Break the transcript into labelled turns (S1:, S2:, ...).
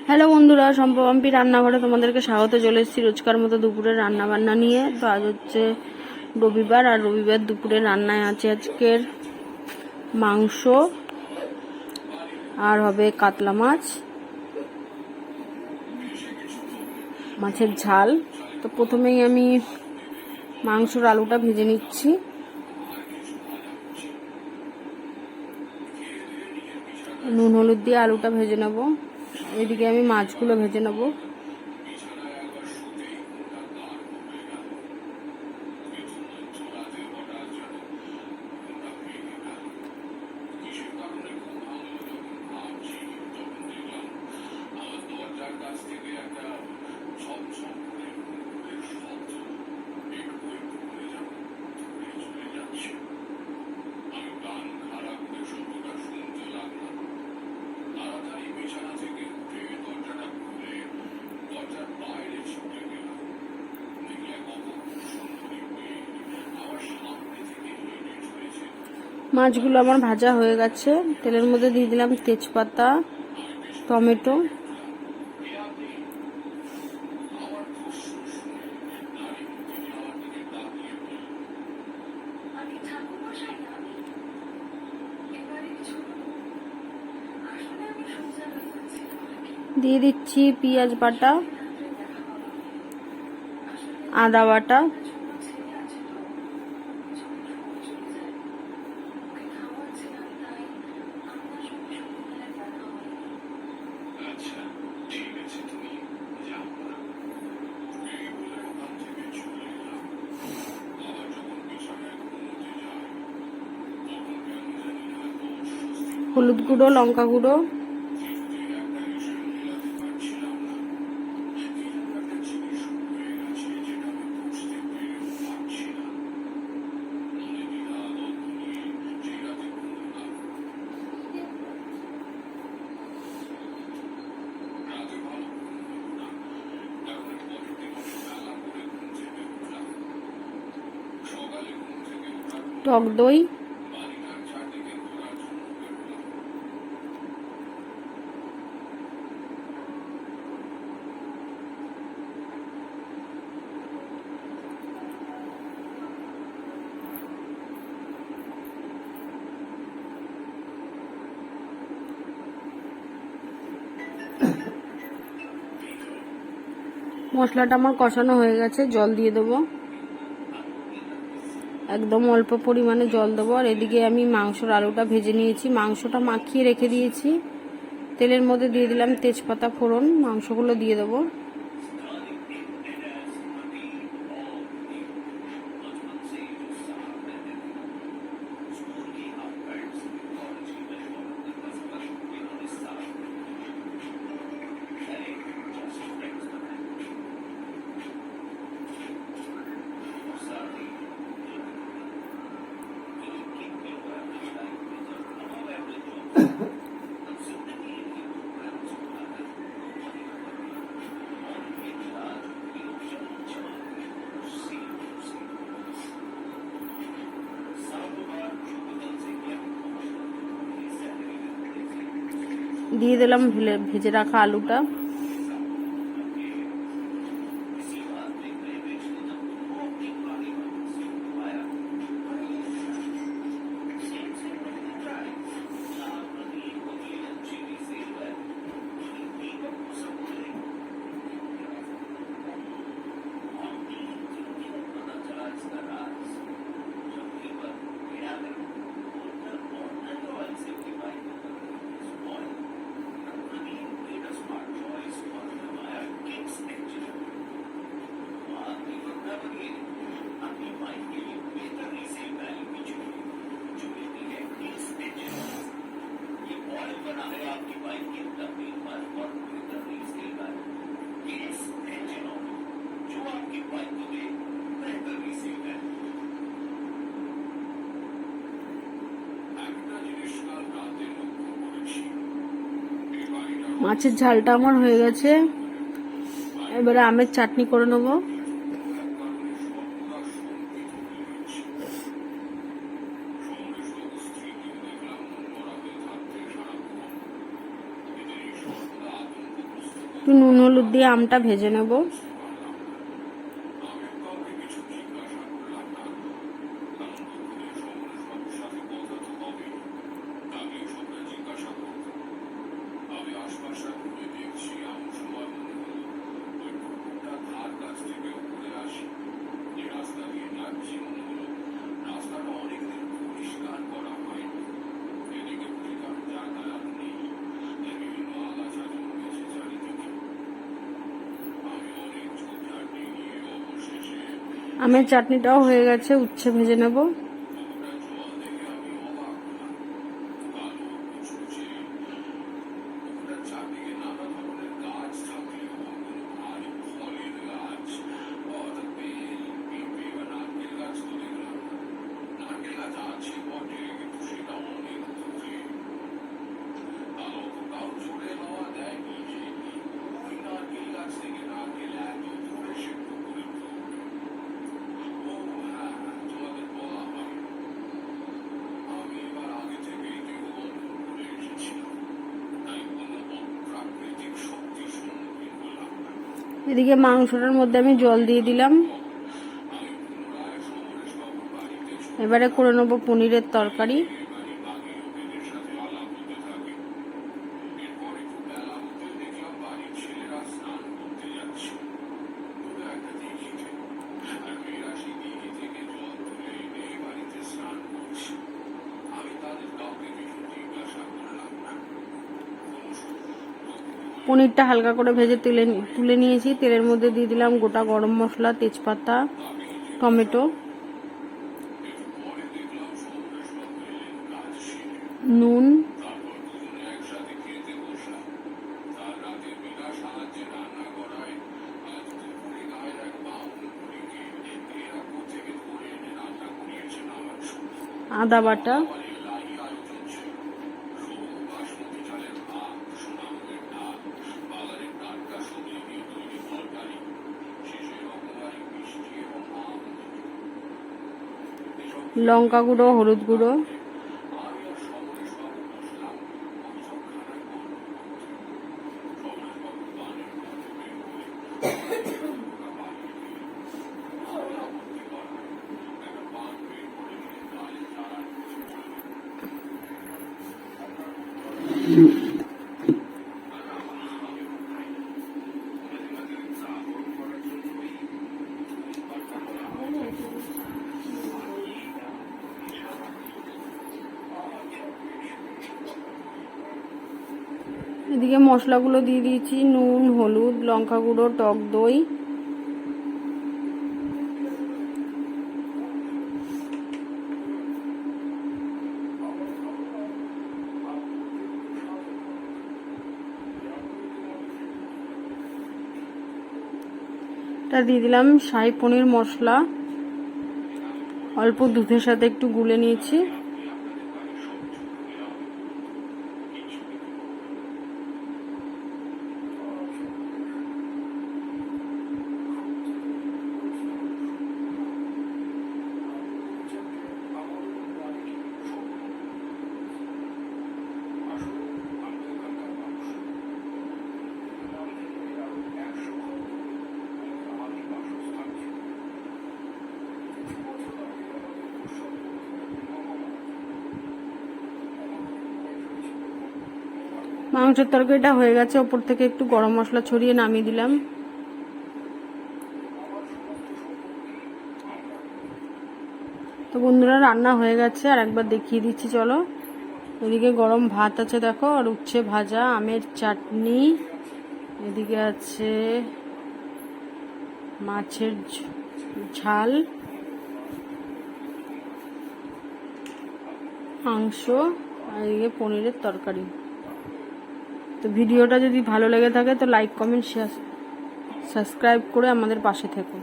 S1: Hello বন্ধুরা, সম্পম্পি রান্নাঘরে তোমাদেরকে স্বাগত। চলে এসেছি রোজকার মতো দুপুরের রান্না বান্না নিয়ে। তো আজ হচ্ছে রবিবার, আর রবিবার দুপুরে রান্নায় আছে আজকের মাংস আর হবে কাতলা মাছ, মাছের ঝাল। তো প্রথমেই আমি মাংসর আলুটা ভেজে নিচ্ছি। নুন হলুদ দিয়ে আলুটা ভেজে নেব। এদিকে আমি মাছগুলো ভেজে নেব। মাছগুলো আমার ভাজা হয়ে গেছে। তেলের মধ্যে দিয়ে দিলাম তেজপাতা, টমেটো, দিয়ে দিচ্ছি পেঁয়াজ বাটা, আদা বাটা, হলুদ গুঁড়ো, লঙ্কা গুঁড়ো, টক দই, মশলাটা আমার কষানো হয়ে গেছে। জল দিয়ে দেবো, একদম অল্প পরিমাণে জল দেবো। আর এদিকে আমি মাংসর আলুটা ভেজে নিয়েছি, মাংসটা মাখিয়ে রেখে দিয়েছি। তেলের মধ্যে দিয়ে দিলাম তেজপাতা ফোড়ন, মাংসগুলো দিয়ে দেবো। দিয়ে দিলাম ভেজে রাখা আলুটা। মাছের ঝালটা আমার হয়ে গেছে। এবারে আমের চাটনি করে নেবো। একটু নুন হলুদ দিয়ে আমটা ভেজে নেব। আমের চাটনিটাও হয়ে গেছে, উচ্ছে ভেজে নেব। এদিকে মাংসটার মধ্যে আমি জল দিয়ে দিলাম। এবারে করে নেব পনিরের তরকারি। পনিরটা হালকা করে ভেজে তুলে নিয়েছি। তেলের মধ্যে দিয়ে দিলাম গোটা গরম মশলা, তেজপাতা, টমেটো, নুন, আদা বাটা, লঙ্কা গুঁড়ো, হলুদ গুঁড়ো, এদিকে মশলাগুলো দিয়ে দিয়েছি, নুন, হলুদ, লঙ্কা গুঁড়ো, টক দই, দিয়ে দিলাম শাহী পনির মশলা, অল্প দুধের সাথে একটু গুলে নিয়েছি। মাংসের তরকারিটা হয়ে গেছে, ওপর থেকে একটু গরম মশলা ছড়িয়ে নামিয়ে দিলাম। তো বন্ধুরা, রান্না হয়ে গেছে, আর একবার দেখিয়ে দিচ্ছি চলো। এদিকে গরম ভাত আছে দেখো, আর উচ্ছে ভাজা, আমের চাটনি, এদিকে আছে মাছের ঝাল, মাংস, আর এদিকে পনিরের তরকারি। তো ভিডিওটা যদি ভালো লেগে থাকে তো লাইক, কমেন্ট, শেয়ার, সাবস্ক্রাইব করে আমাদের পাশে থেকো।